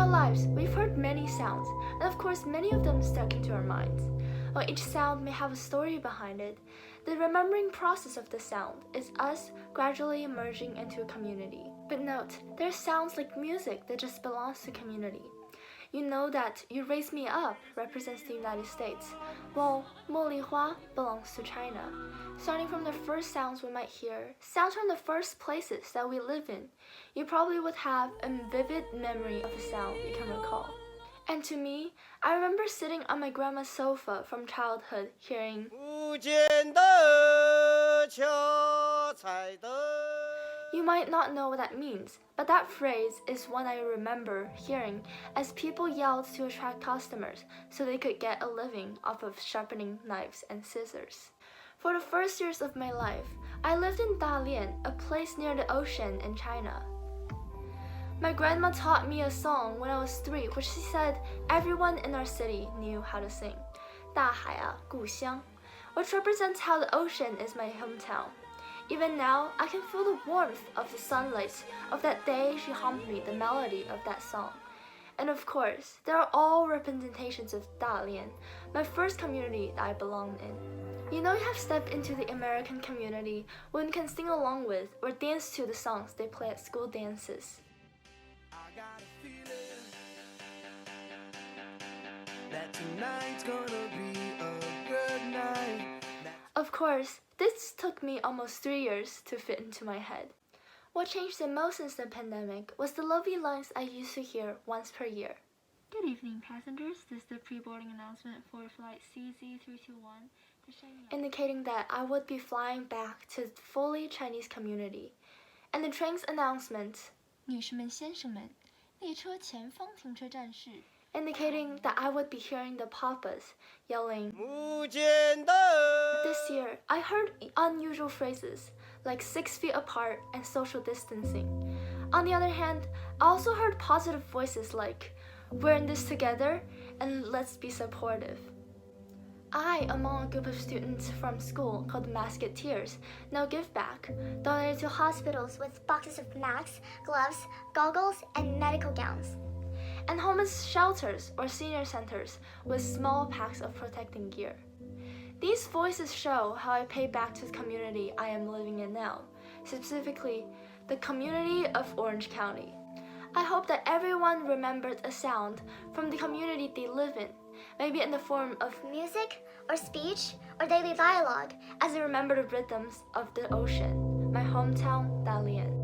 our lives, we've heard many sounds, and of course, many of them stuck into our minds. While each sound may have a story behind it, the remembering process of the sound is us gradually emerging into a community. But note, there are sounds like music that just belongs to community. You know that You Raise Me Up represents the United States, while 茉莉花 belongs to China. Starting from the first sounds we might hear, sounds from the first places that we live in, you probably would have a vivid memory of a sound you can recall. And to me, I remember sitting on my grandma's sofa from childhood hearing You might not know what that means, but that phrase is one I remember hearing as people yelled to attract customers so they could get a living off of sharpening knives and scissors. For the first years of my life, I lived in Dalian, a place near the ocean in China. My grandma taught me a song when I was 3, which she said everyone in our city knew how to sing, 大海啊，故乡, which represents how the ocean is my hometown. Even now, I can feel the warmth of the sunlight of that day she hummed me the melody of that song. And of course, there are all representations of Dalian, my first community that I belonged in. You know you have stepped into the American community when you can sing along with or dance to the songs they play at school dances. Got a feeling that tonight's gonna be a good night. Of course, this took me almost 3 years to fit into my head. What changed the most since the pandemic was the lovely lines I used to hear once per year. Good evening, passengers. This is the pre-boarding announcement for flight CZ321 to Shanghai. Indicating that I would be flying back to fully Chinese community. And the train's announcement 女士们、先生们，列车前方停车站是 indicating that I would be hearing the papas yelling. This year, I heard unusual phrases like 6 feet apart and social distancing. On the other hand, I also heard positive voices like, we're in this together and let's be supportive. I, among a group of students from school called Masketeers, now give back, donated to hospitals with boxes of masks, gloves, goggles, and medical gowns, and homeless shelters or senior centers with small packs of protecting gear. These voices show how I pay back to the community I am living in now, specifically the community of Orange County. I hope that everyone remembers a sound from the community they live in, maybe in the form of music or speech or daily dialogue, as they remember the rhythms of the ocean, my hometown, Dalian.